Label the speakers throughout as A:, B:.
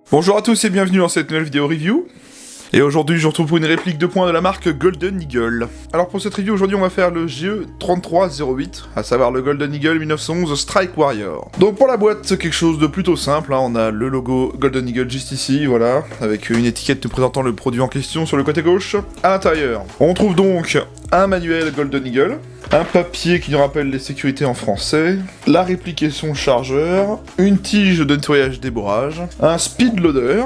A: Bonjour à tous et bienvenue dans cette nouvelle vidéo review. Et aujourd'hui je retrouve pour une réplique de points de la marque Golden Eagle. Alors pour cette review aujourd'hui on va faire le GE3308, à savoir le Golden Eagle 1911 Strike Warrior. Donc pour la boîte c'est quelque chose de plutôt simple, hein. On a le logo Golden Eagle juste ici, voilà, avec une étiquette nous présentant le produit en question sur le côté gauche. À l'intérieur, on trouve donc un manuel Golden Eagle, un papier qui nous rappelle les sécurités en français, la réplique et son chargeur, une tige de nettoyage déborrage, un speed loader,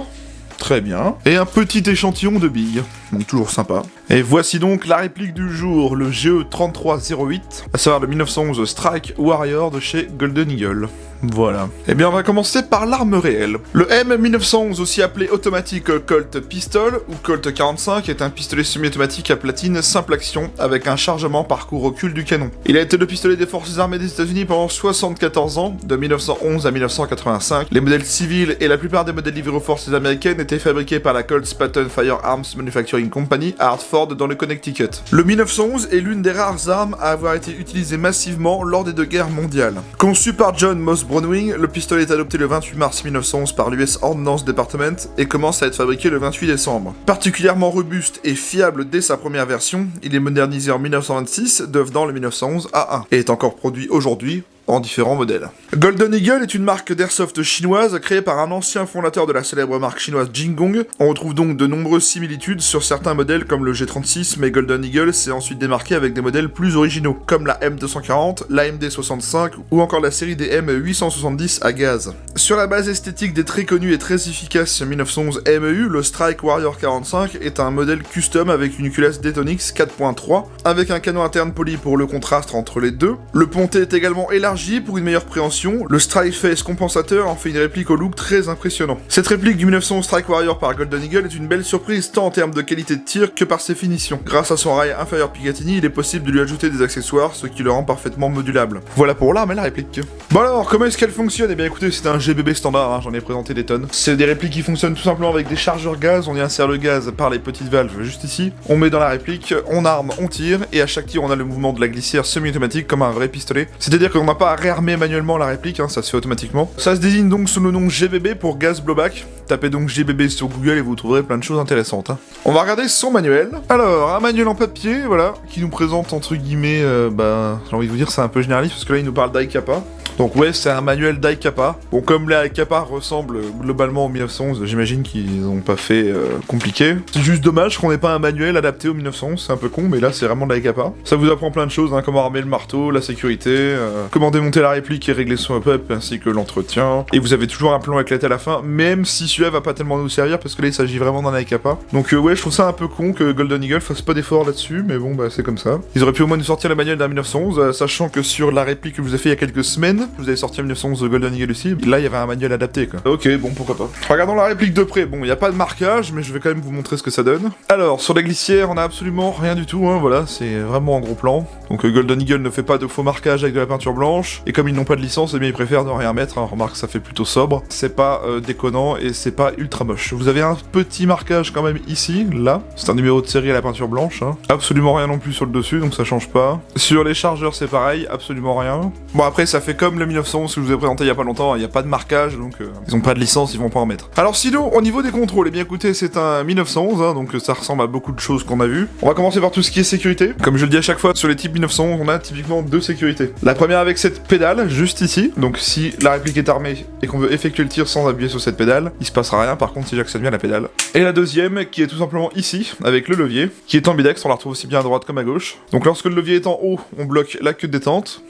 A: très bien, et un petit échantillon de billes, donc toujours sympa. Et voici donc la réplique du jour, le GE3308, à savoir le 1911 Strike Warrior de chez Golden Eagle. Voilà. Eh bien on va commencer par l'arme réelle. Le M1911, aussi appelé Automatic Colt Pistol ou Colt 45, est un pistolet semi-automatique à platine simple action avec un chargement par coup-recul du canon. Il a été le pistolet des forces armées des États-Unis pendant 74 ans, de 1911 à 1985. Les modèles civils et la plupart des modèles livrés aux forces américaines étaient fabriqués par la Colt Patton Firearms Manufacturing Company à Hartford dans le Connecticut. Le 1911 est l'une des rares armes à avoir été utilisée massivement lors des deux guerres mondiales. Conçu par John Moss Browning, le pistolet est adopté le 28 mars 1911 par l'US Ordnance Department et commence à être fabriqué le 28 décembre. Particulièrement robuste et fiable dès sa première version, il est modernisé en 1926, devenant le 1911 A1, et est encore produit aujourd'hui en différents modèles. Golden Eagle est une marque d'airsoft chinoise créée par un ancien fondateur de la célèbre marque chinoise Jingong. On retrouve donc de nombreuses similitudes sur certains modèles comme le G36, mais Golden Eagle s'est ensuite démarqué avec des modèles plus originaux, comme la M240, la MD65 ou encore la série des M870 à gaz. Sur la base esthétique des très connus et très efficaces 1911 MEU, le Strike Warrior 45 est un modèle custom avec une culasse Detonix 4.3, avec un canon interne poli pour le contraste entre les deux. Le ponté est également élargi pour une meilleure préhension, le Strike Face compensateur en fait une réplique au look très impressionnant. Cette réplique du 1911 Strike Warrior par Golden Eagle est une belle surprise tant en termes de qualité de tir que par ses finitions. Grâce à son rail inférieur Picatinny, il est possible de lui ajouter des accessoires, ce qui le rend parfaitement modulable. Voilà pour l'arme et la réplique. Bon alors, comment est-ce qu'elle fonctionne? Eh bien écoutez, c'est un GBB standard, hein, j'en ai présenté des tonnes. C'est des répliques qui fonctionnent tout simplement avec des chargeurs gaz, on y insère le gaz par les petites valves juste ici, on met dans la réplique, on arme, on tire, et à chaque tir on a le mouvement de la glissière semi-automatique comme un vrai pistolet. C'est-à-dire qu'on n'a pas à réarmer manuellement la réplique, hein, ça se fait automatiquement. Ça se désigne donc sous le nom GBB pour Gas Blowback. Tapez donc GBB sur Google et vous trouverez plein de choses intéressantes. Hein. On va regarder son manuel. Alors, un manuel en papier, voilà, qui nous présente entre guillemets, j'ai envie de vous dire c'est un peu généraliste parce que là il nous parle d'ICAPA. Donc ouais, c'est un manuel d'ICAPA. Bon, comme les ICAPA ressemblent globalement au 1911, j'imagine qu'ils n'ont pas fait compliqué. C'est juste dommage qu'on n'ait pas un manuel adapté au 1911, c'est un peu con, mais là c'est vraiment de l'ICAPA. Ça vous apprend plein de choses, hein, comment armer le marteau, la sécurité, comment démonter la réplique et régler son up ainsi que l'entretien. Et vous avez toujours un plan éclaté à la fin, même si celui-là va pas tellement nous servir parce que là il s'agit vraiment d'un ICAPA. Donc ouais, je trouve ça un peu con que Golden Eagle fasse pas d'effort là-dessus, mais bon, bah c'est comme ça. Ils auraient pu au moins nous sortir le manuel d'un 1911, sachant que sur la réplique que je vous ai fait il y a quelques semaines, vous avez sorti un 1911 Golden Eagle aussi, là il y avait un manuel adapté quoi. Ok, bon pourquoi pas. Regardons la réplique de près, bon il n'y a pas de marquage, mais je vais quand même vous montrer ce que ça donne. Alors, sur la glissière, on a absolument rien du tout, hein, voilà, c'est vraiment en gros plan. Donc Golden Eagle ne fait pas de faux marquage avec de la peinture blanche, et comme ils n'ont pas de licence, eh bien ils préfèrent ne rien mettre, hein. Remarque ça fait plutôt sobre, c'est pas déconnant et c'est pas ultra moche. Vous avez un petit marquage quand même ici, là, c'est un numéro de série à la peinture blanche, hein. Absolument rien non plus sur le dessus, donc ça change pas. Sur les chargeurs c'est pareil, absolument rien. Bon après ça fait comme le 1911 que je vous ai présenté il y a pas longtemps, il n'y a pas de marquage, donc ils ont pas de licence, ils vont pas en mettre. Alors sinon, au niveau des contrôles, eh bien écoutez, c'est un 1911, hein, donc ça ressemble à beaucoup de choses qu'on a vues. On va commencer par tout ce qui est sécurité. Comme je le dis à chaque fois, sur les types 1911, on a typiquement deux sécurités. La première avec cette pédale, juste ici, donc si la réplique est armée et qu'on veut effectuer le tir sans appuyer sur cette pédale, il se passera rien par contre si j'actionne bien la pédale. Et la deuxième, qui est tout simplement ici, avec le levier, qui est ambidex, on la retrouve aussi bien à droite comme à gauche. Donc lorsque le levier est en haut, on bloque la queue de détente,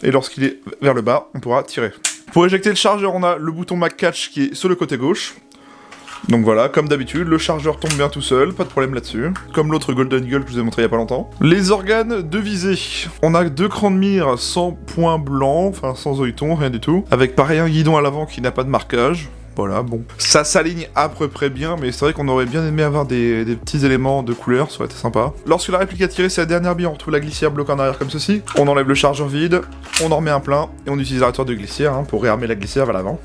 A: et lorsqu'il est vers le bas, on pourra tirer. Pour éjecter le chargeur, on a le bouton Mag Catch qui est sur le côté gauche. Donc voilà, comme d'habitude, le chargeur tombe bien tout seul, pas de problème là-dessus. Comme l'autre Golden Eagle que je vous ai montré il y a pas longtemps. Les organes de visée. On a deux crans de mire sans point blanc, enfin sans œilleton, rien du tout. Avec pareil un guidon à l'avant qui n'a pas de marquage. Voilà, bon. Ça s'aligne à peu près bien, mais c'est vrai qu'on aurait bien aimé avoir des petits éléments de couleur, ça aurait été sympa. Lorsque la réplique a tiré sa dernière bille, on retrouve la glissière bloquée en arrière comme ceci. On enlève le chargeur vide, on en remet un plein, et on utilise l'arrêteur de glissière hein, pour réarmer la glissière vers l'avant.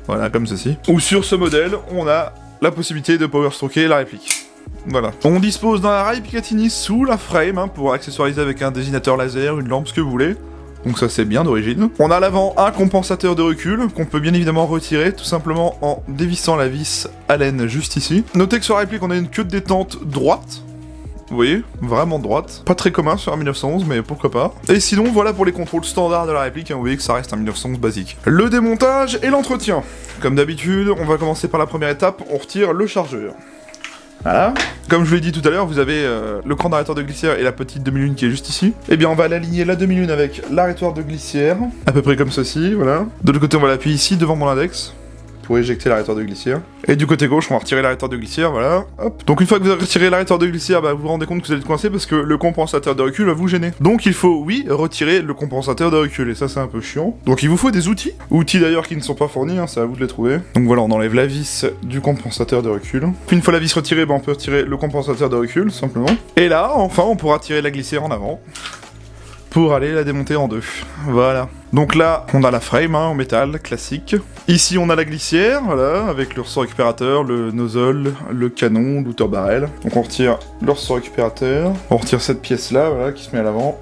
A: Voilà, comme ceci. Ou sur ce modèle, on a la possibilité de power stroker la réplique. Voilà. On dispose d'un rail Picatinny sous la frame hein, pour accessoiriser avec un désignateur laser, une lampe, ce que vous voulez. donc ça c'est bien d'origine. On a à l'avant un compensateur de recul, qu'on peut bien évidemment retirer, tout simplement en dévissant la vis Allen juste ici. Notez que sur la réplique on a une queue de détente droite, vous voyez, vraiment droite. Pas très commun sur un 1911, mais pourquoi pas. Et sinon, voilà pour les contrôles standards de la réplique, hein, vous voyez que ça reste un 1911 basique. Le démontage et l'entretien. Comme d'habitude, on va commencer par la première étape, on retire le chargeur. Voilà. Comme je vous l'ai dit tout à l'heure, vous avez le cran d'arrêteur de glissière et la petite demi-lune qui est juste ici. Eh bien, on va l'aligner la demi-lune avec l'arrêteur de glissière, à peu près comme ceci, voilà. De l'autre côté, on va l'appuyer ici, devant mon index, pour éjecter l'arrêteur de glissière. Et du côté gauche, on va retirer l'arrêteur de glissière, voilà, hop. Donc une fois que vous avez retiré l'arrêteur de glissière, bah, vous vous rendez compte que vous allez être coincé parce que le compensateur de recul va vous gêner. Donc il faut, oui, retirer le compensateur de recul, et ça c'est un peu chiant. Donc il vous faut des outils. Outils d'ailleurs qui ne sont pas fournis, hein, c'est à vous de les trouver. Donc voilà, on enlève la vis du compensateur de recul. Puis une fois la vis retirée, bah, on peut retirer le compensateur de recul, simplement. Et là, enfin, on pourra tirer la glissière en avant, pour aller la démonter en deux. Voilà. Donc là, on a la frame, hein, en métal, classique. Ici, on a la glissière, voilà, avec le ressort récupérateur, le nozzle, le canon, l'outer barrel. Donc on retire le ressort récupérateur, on retire cette pièce-là, voilà, qui se met à l'avant.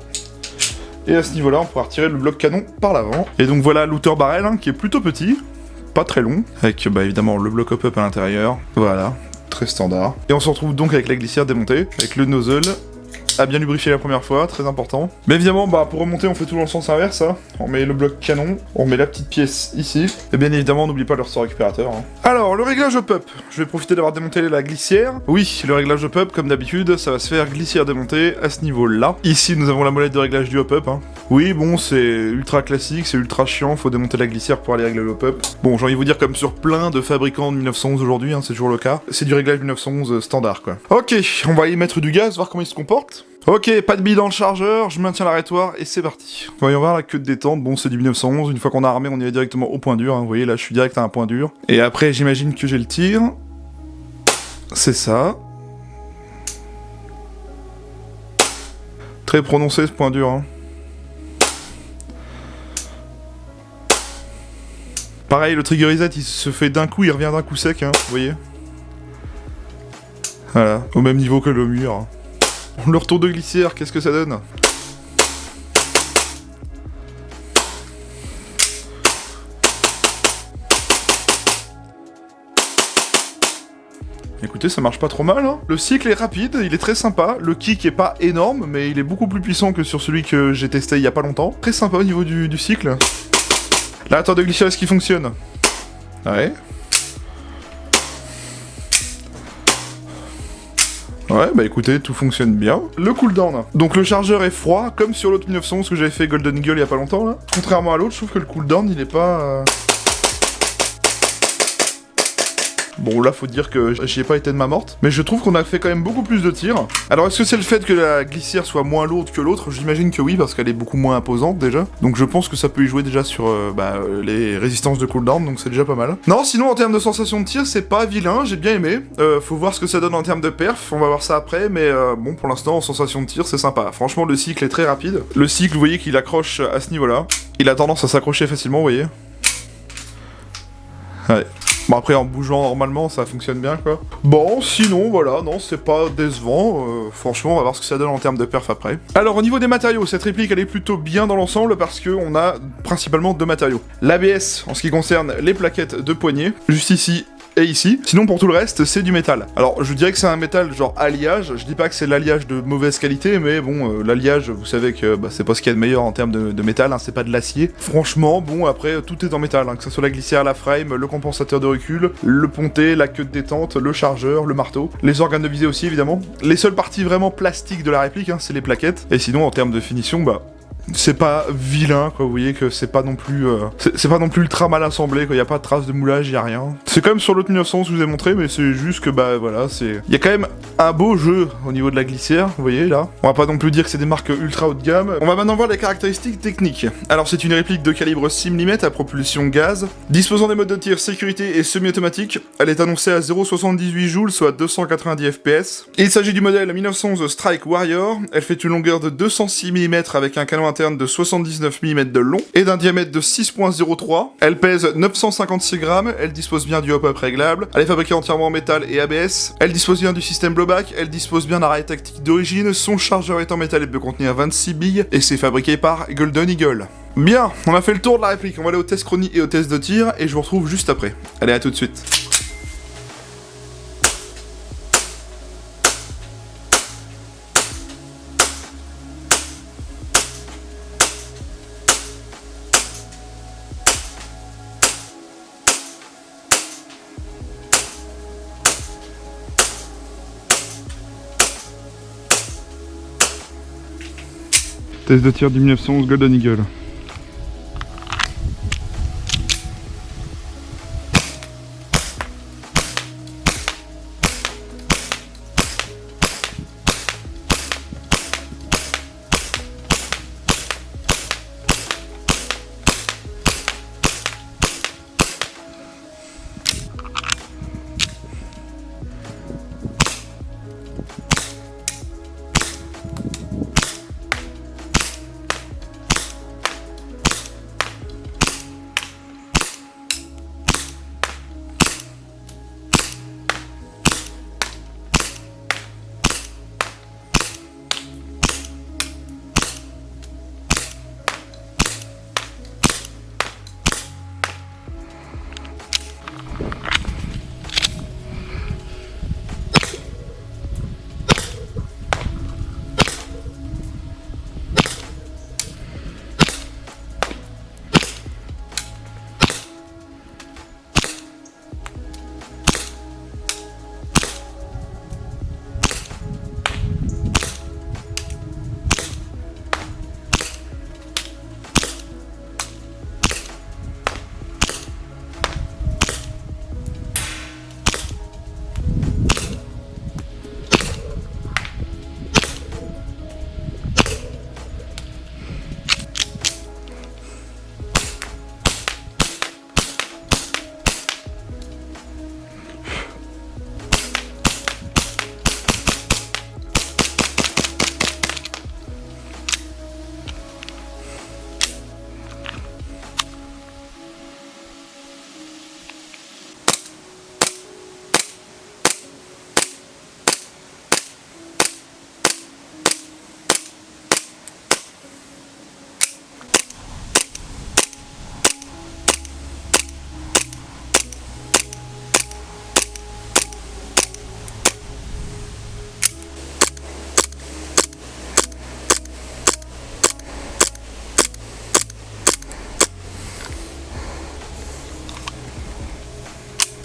A: Et à ce niveau-là, on pourra retirer le bloc canon par l'avant. Et donc voilà l'outer barrel, hein, qui est plutôt petit, pas très long, avec, bah, évidemment, le bloc hop-up à l'intérieur. Voilà, très standard. Et on se retrouve donc avec la glissière démontée, avec le nozzle, à bien lubrifier la première fois, très important. Mais évidemment, bah, pour remonter, on fait toujours le sens inverse, hein. On met le bloc canon, on met la petite pièce ici, et bien évidemment, on n'oublie pas le ressort récupérateur, hein. Alors, le réglage hop-up. Je vais profiter d'avoir démonté la glissière. Oui, le réglage hop-up, comme d'habitude, ça va se faire glissière démontée à ce niveau-là. Ici, nous avons la molette de réglage du hop-up, hein. Oui, bon, c'est ultra classique, c'est ultra chiant, faut démonter la glissière pour aller régler le hop-up. Bon, j'ai envie de vous dire, comme sur plein de fabricants de 1911 aujourd'hui, hein, c'est toujours le cas, c'est du réglage 1911 standard, quoi. Ok, on va y mettre du gaz, voir comment il se comporte. Ok, pas de bille dans le chargeur, je maintiens l'arrêtoir et c'est parti. Voyons voir la queue de détente, bon c'est du 1911, une fois qu'on a armé on y va directement au point dur, hein. Vous voyez là je suis direct à un point dur. Et après j'imagine que j'ai le tir. C'est ça. Très prononcé ce point dur, hein. Pareil, le trigger reset il se fait d'un coup, il revient d'un coup sec, hein, vous voyez. Voilà, au même niveau que le mur. Le retour de glissière, qu'est-ce que ça donne? Écoutez, ça marche pas trop mal, hein. Le cycle est rapide, il est très sympa. Le kick est pas énorme, mais il est beaucoup plus puissant que sur celui que j'ai testé il y a pas longtemps. Très sympa au niveau du cycle. L'arrêteur de glissière, est-ce qu'il fonctionne? Ouais. Ouais, bah écoutez, tout fonctionne bien. Le cooldown. Donc le chargeur est froid, comme sur l'autre 1911 que j'avais fait Golden Eagle il y a pas longtemps, là. Contrairement à l'autre, je trouve que le cooldown, il est pas... Bon, là, faut dire que j'y ai pas été de ma morte. Mais je trouve qu'on a fait quand même beaucoup plus de tirs. Alors, est-ce que c'est le fait que la glissière soit moins lourde que l'autre? J'imagine que oui, parce qu'elle est beaucoup moins imposante, déjà. Donc, je pense que ça peut y jouer déjà sur les résistances de cooldown, donc c'est déjà pas mal. Non, sinon, en termes de sensation de tir, c'est pas vilain, j'ai bien aimé. Faut voir ce que ça donne en termes de perf, on va voir ça après, mais bon, pour l'instant, en sensation de tir, c'est sympa. Franchement, le cycle est très rapide. Le cycle, vous voyez qu'il accroche à ce niveau-là. Il a tendance à s'accrocher facilement, vous voyez. Ouais. Bon après en bougeant normalement ça fonctionne bien quoi. Bon sinon voilà, non c'est pas décevant, franchement on va voir ce que ça donne en termes de perf après. Alors au niveau des matériaux, cette réplique elle est plutôt bien dans l'ensemble parce qu'on a principalement deux matériaux. L'ABS en ce qui concerne les plaquettes de poignée, juste ici et ici. Sinon pour tout le reste c'est du métal. Alors je dirais que c'est un métal genre alliage, je dis pas que c'est l'alliage de mauvaise qualité mais bon l'alliage vous savez que c'est pas ce qu'il y a de meilleur en termes de métal, hein, c'est pas de l'acier. Franchement bon après tout est en métal, hein, que ce soit la glissière, la frame, le compensateur de recul, le ponté, la queue de détente, le chargeur, le marteau, les organes de visée aussi évidemment. Les seules parties vraiment plastiques de la réplique hein, c'est les plaquettes. Et sinon en termes de finition c'est pas vilain quoi, vous voyez que c'est pas non plus c'est pas non plus ultra mal assemblé quoi, y a pas de traces de moulage, y a rien. C'est comme sur l'autre 1911 que je vous ai montré mais c'est juste que voilà, c'est y a quand même un beau jeu au niveau de la glissière, vous voyez là. On va pas non plus dire que c'est des marques ultra haut de gamme. On va maintenant voir les caractéristiques techniques. Alors c'est une réplique de calibre 6 mm à propulsion gaz, disposant des modes de tir sécurité et semi-automatique. Elle est annoncée à 0,78 joules soit 290 fps. Il s'agit du modèle 1911 Strike Warrior. Elle fait une longueur de 206 mm avec un canon interne de 79 mm de long et d'un diamètre de 6.03. Elle pèse 956 grammes, elle dispose bien du hop-up réglable, elle est fabriquée entièrement en métal et ABS, elle dispose bien du système blowback, elle dispose bien d'un rail tactique d'origine, son chargeur est en métal et peut contenir 26 billes, et c'est fabriqué par Golden Eagle. Bien, on a fait le tour de la réplique, on va aller au test chronie et au test de tir, et je vous retrouve juste après. Allez, à tout de suite. Test de tir du 1911 Golden Eagle.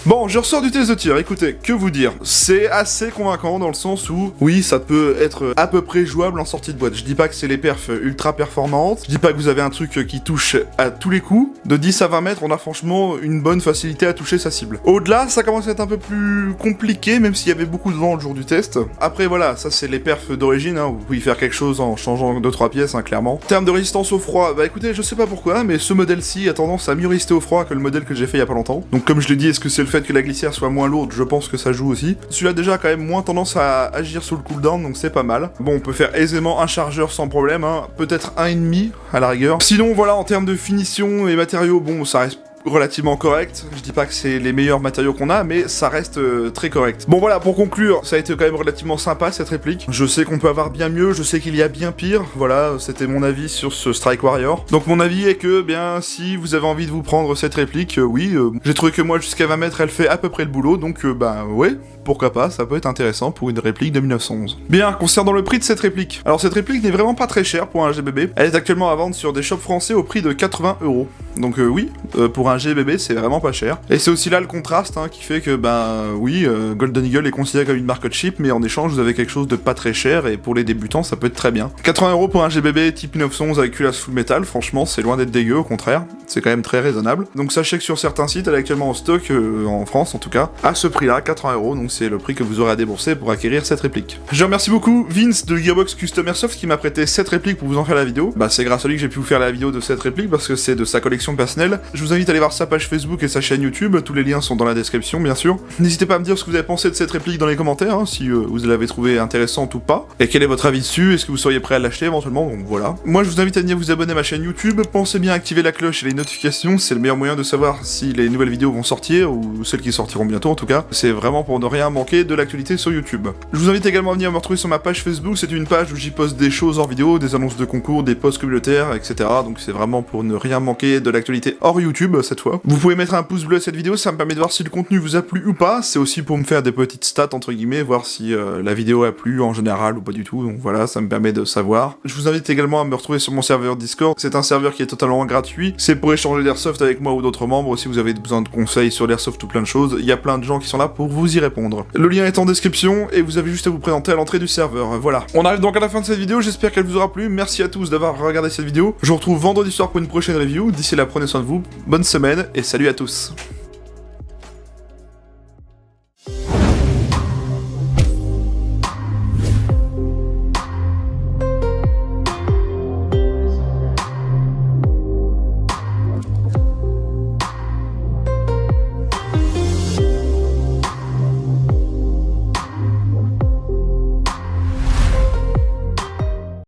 A: Bon, je ressors du test de tir, écoutez, que vous dire? C'est assez convaincant dans le sens où, oui, ça peut être à peu près jouable en sortie de boîte. Je dis pas que c'est les perfs ultra performantes, je dis pas que vous avez un truc qui touche à tous les coups. De 10 à 20 mètres, on a franchement une bonne facilité à toucher sa cible. Au-delà, ça commence à être un peu plus compliqué, même s'il y avait beaucoup de vent le jour du test. Après, voilà, ça c'est les perfs d'origine, hein. Vous pouvez y faire quelque chose en changeant 2-3 pièces, hein, clairement. En termes de résistance au froid, bah écoutez, je sais pas pourquoi, mais ce modèle-ci a tendance à mieux résister au froid que le modèle que j'ai fait il y a pas longtemps. Donc comme je l'ai dit, est-ce que c'est le fait que la glissière soit moins lourde? Je pense que ça joue aussi. Celui-là déjà a quand même moins tendance à agir sous le cooldown, donc c'est pas mal. Bon, on peut faire aisément un chargeur sans problème, hein. Peut-être un et demi à la rigueur. Sinon, voilà, en termes de finition et matériaux, bon, ça reste relativement correct. Je dis pas que c'est les meilleurs matériaux qu'on a, mais ça reste très correct. Bon voilà, pour conclure, ça a été quand même relativement sympa cette réplique. Je sais qu'on peut avoir bien mieux, je sais qu'il y a bien pire. Voilà, c'était mon avis sur ce Strike Warrior. Donc mon avis est que, bien, si vous avez envie de vous prendre cette réplique, oui, j'ai trouvé que moi jusqu'à 20 mètres, elle fait à peu près le boulot, donc bah ouais, pourquoi pas, ça peut être intéressant pour une réplique de 1911. Bien, concernant le prix de cette réplique. Alors cette réplique n'est vraiment pas très chère pour un GBB. Elle est actuellement à vendre sur des shops français au prix de 80 €. Donc oui, pour un GBB, c'est vraiment pas cher. Et c'est aussi là le contraste, hein, qui fait que, ben oui, Golden Eagle est considéré comme une marque cheap, mais en échange, vous avez quelque chose de pas très cher, et pour les débutants, ça peut être très bien. 80 € pour un GBB type 1911 avec culasse full metal, franchement, c'est loin d'être dégueu, au contraire. C'est quand même très raisonnable. Donc sachez que sur certains sites, elle est actuellement en stock, en France en tout cas, à ce prix-là, 80 €, donc c'est le prix que vous aurez à débourser pour acquérir cette réplique. Je remercie beaucoup Vince de Gearbox Custom Airsoft qui m'a prêté cette réplique pour vous en faire la vidéo. Bah c'est grâce à lui que j'ai pu vous faire la vidéo de cette réplique, parce que c'est de sa collection personnelle. Je vous invite à aller aller voir sa page Facebook et sa chaîne YouTube, tous les liens sont dans la description bien sûr. N'hésitez pas à me dire ce que vous avez pensé de cette réplique dans les commentaires, hein, si vous l'avez trouvée intéressante ou pas, et quel est votre avis dessus, est-ce que vous seriez prêt à l'acheter éventuellement, donc voilà. Moi je vous invite à venir vous abonner à ma chaîne YouTube, pensez bien à activer la cloche et les notifications, c'est le meilleur moyen de savoir si les nouvelles vidéos vont sortir, ou celles qui sortiront bientôt en tout cas, c'est vraiment pour ne rien manquer de l'actualité sur YouTube. Je vous invite également à venir me retrouver sur ma page Facebook, c'est une page où j'y poste des choses hors vidéo, des annonces de concours, des posts communautaires, etc. Donc c'est vraiment pour ne rien manquer de l'actualité hors YouTube cette fois. Vous pouvez mettre un pouce bleu à cette vidéo, ça me permet de voir si le contenu vous a plu ou pas, c'est aussi pour me faire des petites stats entre guillemets, voir si la vidéo a plu en général ou pas du tout, donc voilà, ça me permet de savoir. Je vous invite également à me retrouver sur mon serveur Discord, c'est un serveur qui est totalement gratuit, c'est pour échanger d'airsoft avec moi ou d'autres membres, si vous avez besoin de conseils sur l'airsoft ou plein de choses, il y a plein de gens qui sont là pour vous y répondre. Le lien est en description et vous avez juste à vous présenter à l'entrée du serveur, voilà. On arrive donc à la fin de cette vidéo, j'espère qu'elle vous aura plu, merci à tous d'avoir regardé cette vidéo, je vous retrouve vendredi soir pour une prochaine review, d'ici là prenez soin de vous, bonne semaine et salut à tous.